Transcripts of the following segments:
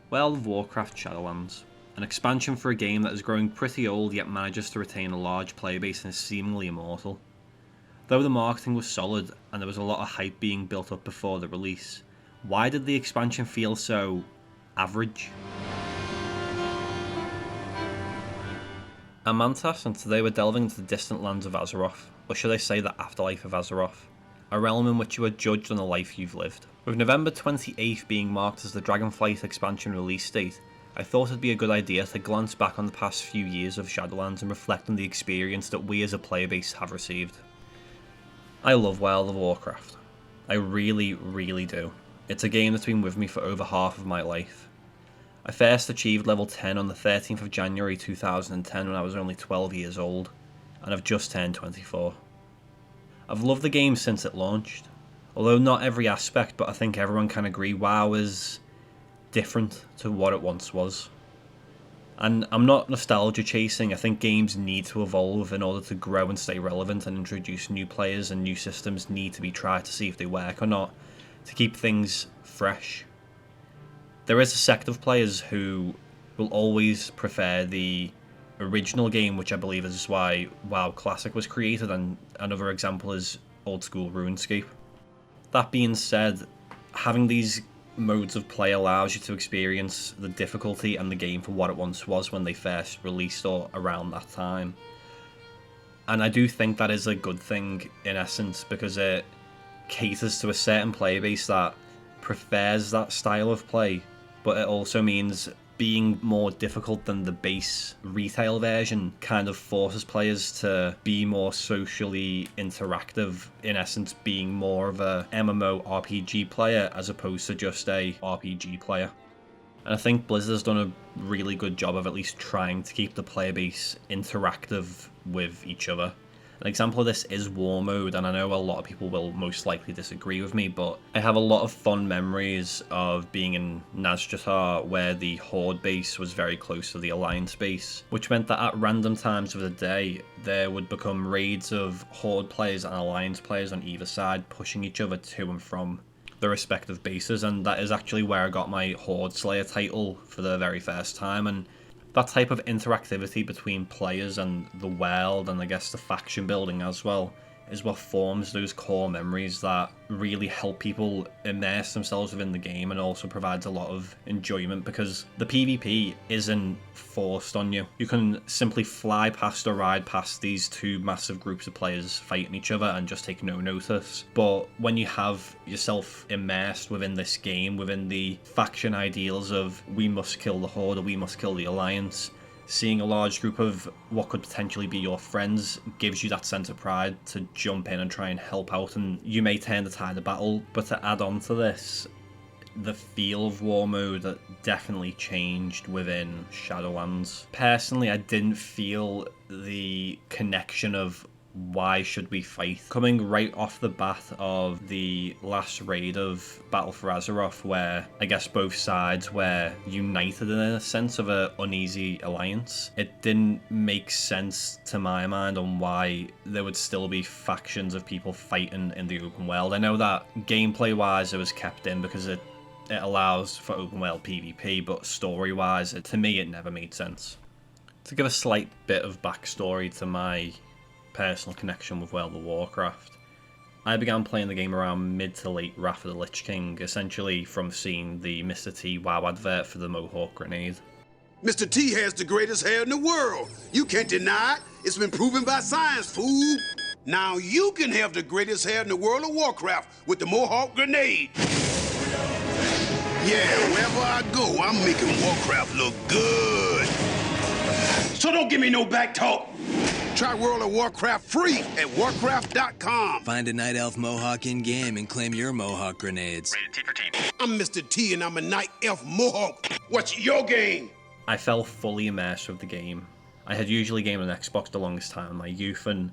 World of Warcraft Shadowlands, an expansion for a game that is growing pretty old yet manages to retain a large player base and is seemingly immortal. Though the marketing was solid and there was a lot of hype being built up before the release, why did the expansion feel so average? I'm Mantas, and today we're delving into the distant lands of Azeroth, or should I say the afterlife of Azeroth, a realm in which you are judged on the life you've lived. With November 28th being marked as the Dragonflight expansion release date, I thought it'd be a good idea to glance back on the past few years of Shadowlands and reflect on the experience that we as a player base have received. I love World of Warcraft. I really, really do. It's a game that's been with me for over half of my life. I first achieved level 10 on the 13th of January 2010 when I was only 12 years old, and I've just turned 24. I've loved the game since it launched, although not every aspect, but I think everyone can agree WoW is different to what it once was. And I'm not nostalgia chasing. I think games need to evolve in order to grow and stay relevant, and introduce new players and new systems need to be tried to see if they work or not, to keep things fresh. There is a sect of players who will always prefer the original game, which I believe is why WoW Classic was created, and another example is old school RuneScape. That being said, having these modes of play allows you to experience the difficulty and the game for what it once was when they first released or around that time. And I do think that is a good thing in essence, because it caters to a certain player base that prefers that style of play, but it also means being more difficult than the base retail version kind of forces players to be more socially interactive, in essence being more of a MMO RPG player as opposed to just a RPG player. And I think Blizzard has done a really good job of at least trying to keep the player base interactive with each other. An example of this is War Mode, and I know a lot of people will most likely disagree with me, but I have a lot of fond memories of being in Nazjatar, where the Horde base was very close to the Alliance base, which meant that at random times of the day, there would become raids of Horde players and Alliance players on either side, pushing each other to and from the respective bases, and that is actually where I got my Horde Slayer title for the very first time. And that type of interactivity between players and the world, and I guess the faction building as well, is what forms those core memories that really help people immerse themselves within the game, and also provides a lot of enjoyment because the PvP isn't forced on you. You can simply fly past or ride past these two massive groups of players fighting each other and just take no notice. But when you have yourself immersed within this game, within the faction ideals of we must kill the Horde or we must kill the Alliance, seeing a large group of what could potentially be your friends gives you that sense of pride to jump in and try and help out, and you may turn the tide of battle. But to add on to this, the feel of War Mode definitely changed within Shadowlands. Personally, I didn't feel the connection of why should we fight coming right off the bat of the last raid of Battle for Azeroth, where I guess both sides were united in a sense of an uneasy alliance. It didn't make sense to my mind on why there would still be factions of people fighting in the open world. I know that gameplay wise it was kept in because it allows for open world PvP, but story wise to me it never made sense. To give a slight bit of backstory to my personal connection with World of Warcraft, I began playing the game around mid to late Wrath of the Lich King, essentially from seeing the Mr. T WoW advert for the Mohawk grenade. Mr. T has the greatest hair in the world. You can't deny it. It's been proven by science, fool. Now you can have the greatest hair in the world of Warcraft with the Mohawk grenade. Yeah, wherever I go, I'm making Warcraft look good. So don't give me no back talk. Try World of Warcraft free at warcraft.com. Find a Night Elf Mohawk in-game and claim your Mohawk grenades. Rated T for teen. I'm Mr. T and I'm a Night Elf Mohawk. What's your game? I fell fully immersed with the game. I had usually gamed on Xbox the longest time in my youth, and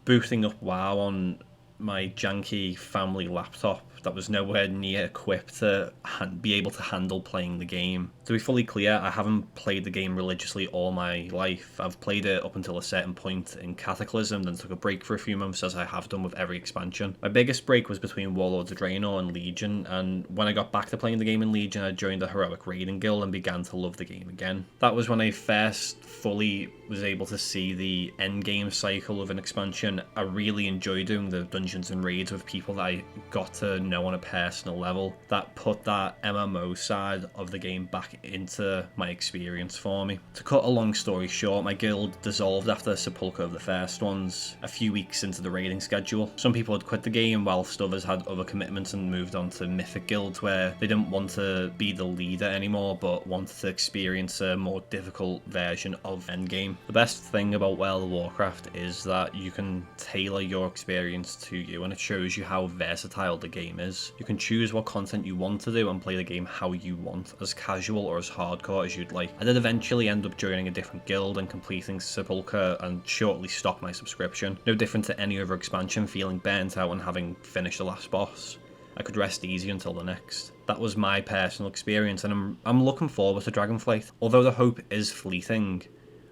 booting up WoW on my janky family laptop that was nowhere near equipped to be able to handle playing the game. To be fully clear, I haven't played the game religiously all my life. I've played it up until a certain point in Cataclysm, then took a break for a few months, as I have done with every expansion. My biggest break was between Warlords of Draenor and Legion, and when I got back to playing the game in Legion, I joined the Heroic Raiding Guild and began to love the game again. That was when I first fully was able to see the endgame cycle of an expansion. I really enjoyed doing the dungeons and raids with people that I got to know on a personal level. That put that MMO side of the game back into my experience for me. To cut a long story short, my guild dissolved after Sepulchre of the first ones, a few weeks into the raiding schedule. Some people had quit the game, whilst others had other commitments and moved on to Mythic guilds where they didn't want to be the leader anymore, but wanted to experience a more difficult version of Endgame. The best thing about World of Warcraft is that you can tailor your experience to you, and it shows you how versatile the game is. You can choose what content you want to do and play the game how you want, as casual or as hardcore as you'd like. I did eventually end up joining a different guild and completing Sepulchre and shortly stopped my subscription. No different to any other expansion, feeling burnt out and having finished the last boss. I could rest easy until the next. That was my personal experience, and I'm looking forward to Dragonflight. Although the hope is fleeting,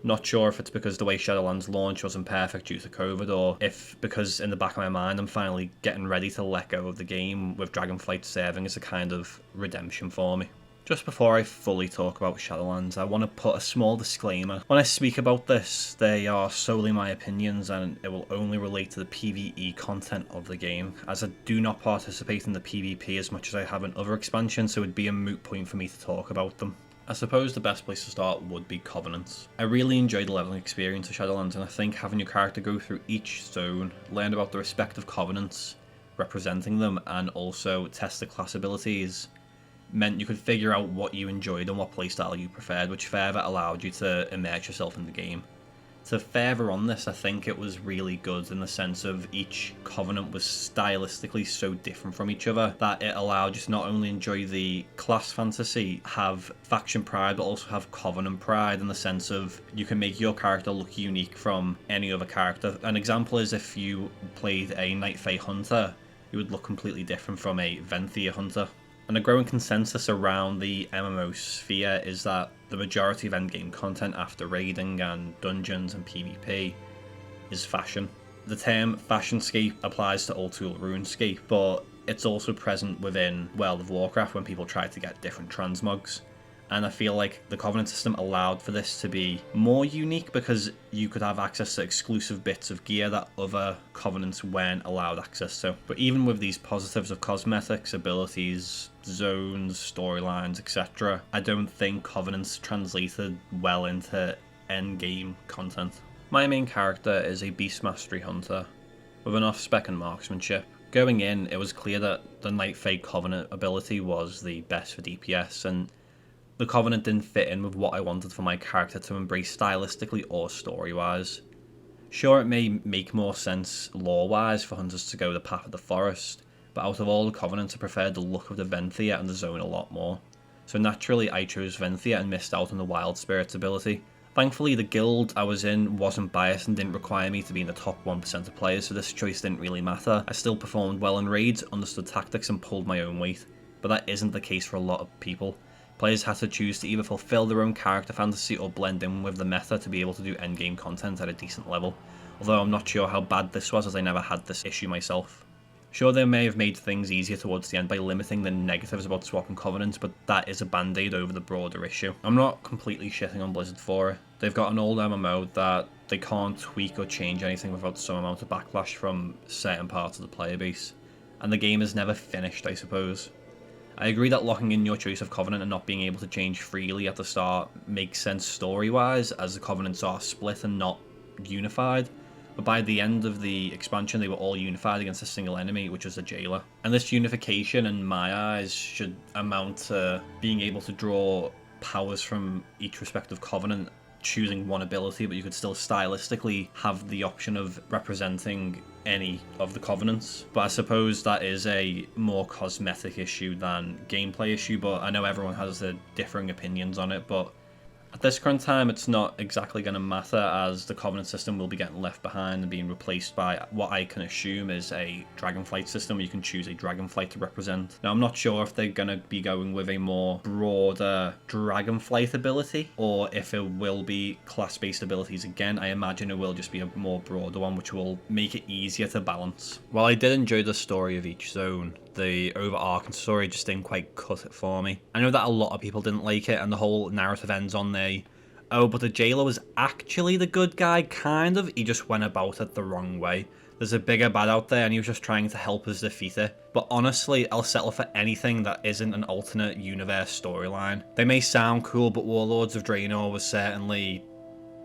not sure if it's because the way Shadowlands launch wasn't perfect due to COVID, or if because in the back of my mind I'm finally getting ready to let go of the game, with Dragonflight serving as a kind of redemption for me. Just before I fully talk about Shadowlands, I want to put a small disclaimer. When I speak about this, they are solely my opinions and it will only relate to the PvE content of the game, as I do not participate in the PvP as much as I have in other expansions, so it would be a moot point for me to talk about them. I suppose the best place to start would be Covenants. I really enjoyed the leveling experience of Shadowlands, and I think having your character go through each zone, learn about the respective Covenants, representing them, and also test the class abilities, meant you could figure out what you enjoyed and what playstyle you preferred, which further allowed you to immerse yourself in the game. To further on this, I think it was really good in the sense of each Covenant was stylistically so different from each other that it allowed you to not only enjoy the class fantasy, have faction pride, but also have Covenant pride in the sense of you can make your character look unique from any other character. An example is if you played a Night Fae Hunter, you would look completely different from a Venthia Hunter. And a growing consensus around the MMO sphere is that the majority of endgame content after raiding and dungeons and PvP is fashion. The term fashionscape applies to Old School RuneScape, but it's also present within World of Warcraft when people try to get different transmogs. And I feel like the Covenant system allowed for this to be more unique because you could have access to exclusive bits of gear that other Covenants weren't allowed access to. But even with these positives of cosmetics, abilities, zones, storylines, etc., I don't think Covenants translated well into endgame content. My main character is a Beast Mastery Hunter with an off-spec and marksmanship. Going in, it was clear that the Night Fae Covenant ability was the best for DPS, and the Covenant didn't fit in with what I wanted for my character to embrace stylistically or story-wise. Sure, it may make more sense lore-wise for hunters to go the path of the forest, but out of all the Covenants I preferred the look of the Venthia and the zone a lot more. So naturally I chose Venthia and missed out on the Wild Spirits ability. Thankfully the guild I was in wasn't biased and didn't require me to be in the top 1% of players, so this choice didn't really matter. I still performed well in raids, understood tactics and pulled my own weight, but that isn't the case for a lot of people. Players had to choose to either fulfill their own character fantasy or blend in with the meta to be able to do endgame content at a decent level, although I'm not sure how bad this was as I never had this issue myself. Sure, they may have made things easier towards the end by limiting the negatives about swapping Covenants, but that is a band-aid over the broader issue. I'm not completely shitting on Blizzard for it. They've got an old MMO that they can't tweak or change anything without some amount of backlash from certain parts of the player base, and the game is never finished, I suppose. I agree that locking in your choice of Covenant and not being able to change freely at the start makes sense story-wise, as the Covenants are split and not unified, but by the end of the expansion they were all unified against a single enemy, which was a jailer. And this unification, in my eyes, should amount to being able to draw powers from each respective Covenant, choosing one ability, but you could still stylistically have the option of representing any of the Covenants. But I suppose that is a more cosmetic issue than gameplay issue, but I know everyone has their differing opinions on it. But At this current time, it's not exactly going to matter, as the Covenant system will be getting left behind and being replaced by what I can assume is a Dragonflight system where you can choose a Dragonflight to represent. Now, I'm not sure if they're going to be going with a more broader Dragonflight ability, or if it will be class-based abilities again. I imagine it will just be a more broader one, which will make it easier to balance. While I did enjoy the story of each zone, the overarching story just didn't quite cut it for me. I know that a lot of people didn't like it, and the whole narrative ends on oh, but the jailer was actually the good guy, kind of. He just went about it the wrong way. There's a bigger bad out there, and he was just trying to help us defeat it. But honestly, I'll settle for anything that isn't an alternate universe storyline. They may sound cool, but Warlords of Draenor was certainly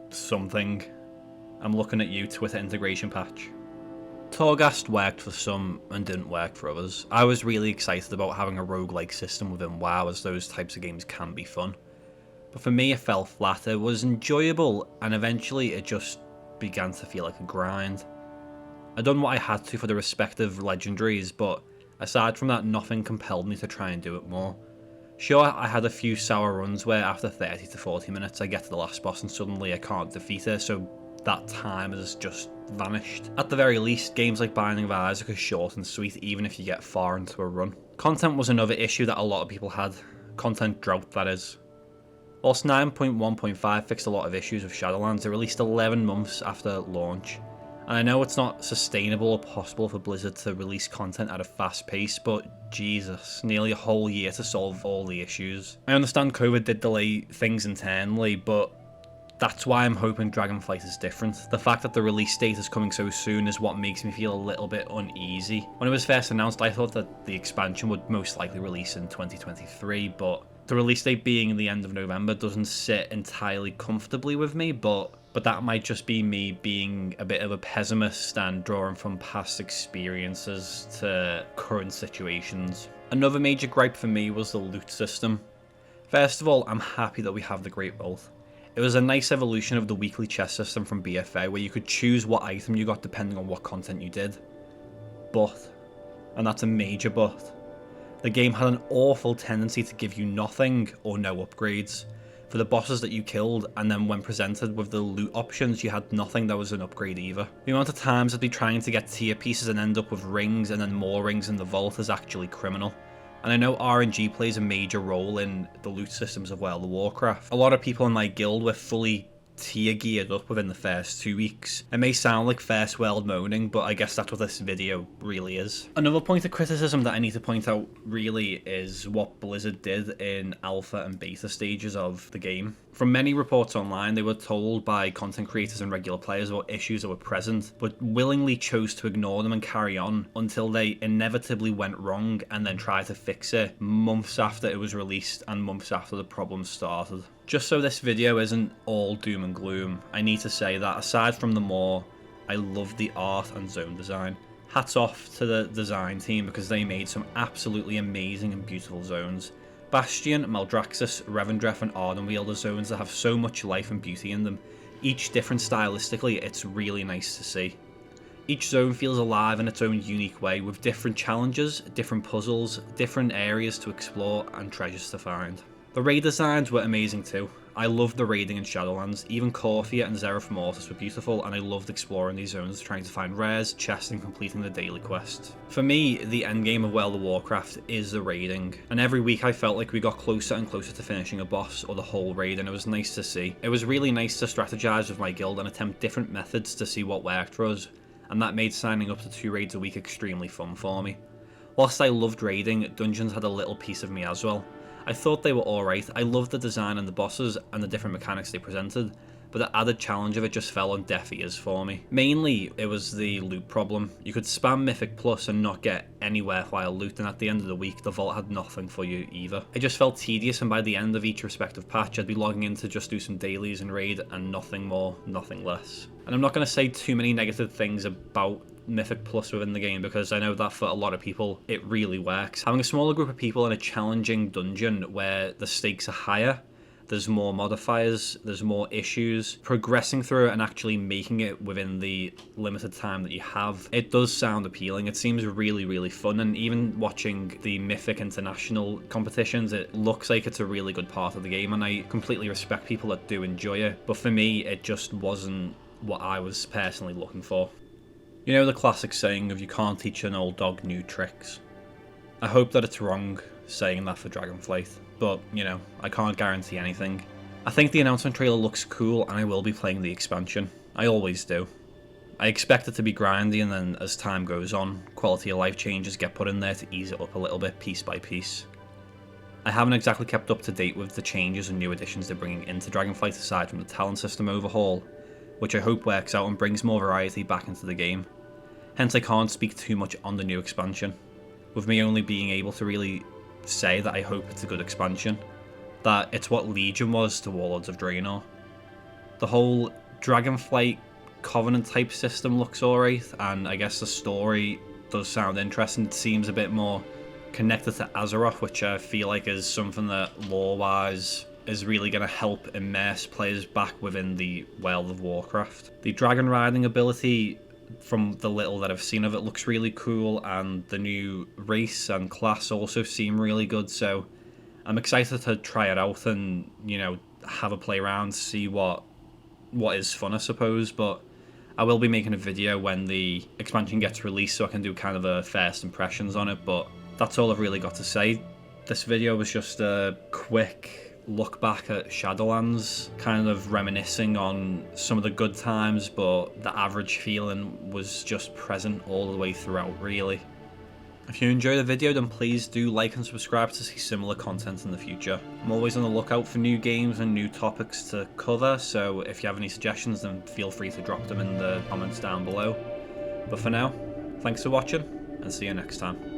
something. I'm looking at you, Twitter integration patch. Torghast worked for some and didn't work for others. I was really excited about having a roguelike system within WoW, as those types of games can be fun. But for me, it fell flat. It was enjoyable, and eventually it just began to feel like a grind. I done what I had to for the respective legendaries, but aside from that, nothing compelled me to try and do it more. Sure, I had a few sour runs where after 30 to 40 minutes I get to the last boss and suddenly I can't defeat it, so that time has just vanished. At the very least, games like Binding of Isaac are short and sweet even if you get far into a run. Content was another issue that a lot of people had. Content drought, that is. Whilst 9.1.5 fixed a lot of issues with Shadowlands, it released 11 months after launch. And I know it's not sustainable or possible for Blizzard to release content at a fast pace, but Jesus, nearly a whole year to solve all the issues. I understand COVID did delay things internally, but that's why I'm hoping Dragonflight is different. The fact that the release date is coming so soon is what makes me feel a little bit uneasy. When it was first announced, I thought that the expansion would most likely release in 2023, but the release date being the end of November doesn't sit entirely comfortably with me, but that might just be me being a bit of a pessimist and drawing from past experiences to current situations. Another major gripe for me was the loot system. First of all, I'm happy that we have the Great Vault. It was a nice evolution of the weekly chest system from BFA, where you could choose what item you got depending on what content you did. But, and that's a major but, the game had an awful tendency to give you nothing or no upgrades for the bosses that you killed, and then when presented with the loot options, you had nothing that was an upgrade either. The amount of times I'd be trying to get tier pieces and end up with rings and then more rings in the vault is actually criminal. And I know RNG plays a major role in the loot systems of World of Warcraft. A lot of people in my guild were fully tier geared up within the first 2 weeks. It may sound like first world moaning, but I guess that's what this video really is. Another point of criticism that I need to point out really is what Blizzard did in alpha and beta stages of the game. From many reports online, they were told by content creators and regular players about issues that were present, but willingly chose to ignore them and carry on until they inevitably went wrong and then tried to fix it months after it was released and months after the problems started. Just so this video isn't all doom and gloom, I need to say that aside from the lore, I love the art and zone design. Hats off to the design team because they made some absolutely amazing and beautiful zones. Bastion, Maldraxxus, Revendreth and Ardenweald are zones that have so much life and beauty in them. Each different stylistically, it's really nice to see. Each zone feels alive in its own unique way, with different challenges, different puzzles, different areas to explore and treasures to find. The raid designs were amazing too. I loved the raiding in Shadowlands. Even Corthia and Zereth Mortis were beautiful, and I loved exploring these zones, trying to find rares, chests and completing the daily quests. For me, the endgame of World of Warcraft is the raiding, and every week I felt like we got closer and closer to finishing a boss or the whole raid, and it was nice to see. It was really nice to strategize with my guild and attempt different methods to see what worked for us, and that made signing up to 2 raids a week extremely fun for me. Whilst I loved raiding, dungeons had a little piece of me as well. I thought they were alright. I loved the design and the bosses and the different mechanics they presented, but the added challenge of it just fell on deaf ears for me. Mainly, it was the loot problem. You could spam Mythic Plus and not get any worthwhile loot, and at the end of the week, the vault had nothing for you either. It just felt tedious, and by the end of each respective patch, I'd be logging in to just do some dailies and raid, and nothing more, nothing less. And I'm not going to say too many negative things about Mythic Plus within the game, because I know that for a lot of people it really works. Having a smaller group of people in a challenging dungeon where the stakes are higher, There's more modifiers, there's more issues. Progressing through it and actually making it within the limited time that you have, it does sound appealing. It seems really, really fun, and even watching the Mythic International competitions, it looks like it's a really good part of the game, and I completely respect people that do enjoy it. But for me, it just wasn't what I was personally looking for. You know the classic saying of you can't teach an old dog new tricks? I hope that it's wrong saying that for Dragonflight, but, you know, I can't guarantee anything. I think the announcement trailer looks cool, and I will be playing the expansion. I always do. I expect it to be grindy, and then as time goes on, quality of life changes get put in there to ease it up a little bit, piece by piece. I haven't exactly kept up to date with the changes and new additions they're bringing into Dragonflight aside from the talent system overhaul, which I hope works out and brings more variety back into the game. Hence I can't speak too much on the new expansion, with me only being able to really say that I hope it's a good expansion, that it's what Legion was to Warlords of Draenor. The whole Dragonflight Covenant type system looks alright, and I guess the story does sound interesting. It seems a bit more connected to Azeroth, which I feel like is something that lore-wise is really going to help immerse players back within the World of Warcraft. The dragon riding ability, from the little that I've seen of it, looks really cool, and the new race and class also seem really good, so I'm excited to try it out and, you know, have a play around, see what is fun, I suppose. But I will be making a video when the expansion gets released so I can do kind of a first impressions on it, but that's all I've really got to say. This video was just a quick look back at Shadowlands, kind of reminiscing on some of the good times, but the average feeling was just present all the way throughout, really. If you enjoyed the video, then please do like and subscribe to see similar content in the future. I'm always on the lookout for new games and new topics to cover, so if you have any suggestions, then feel free to drop them in the comments down below. But for now, thanks for watching, and see you next time.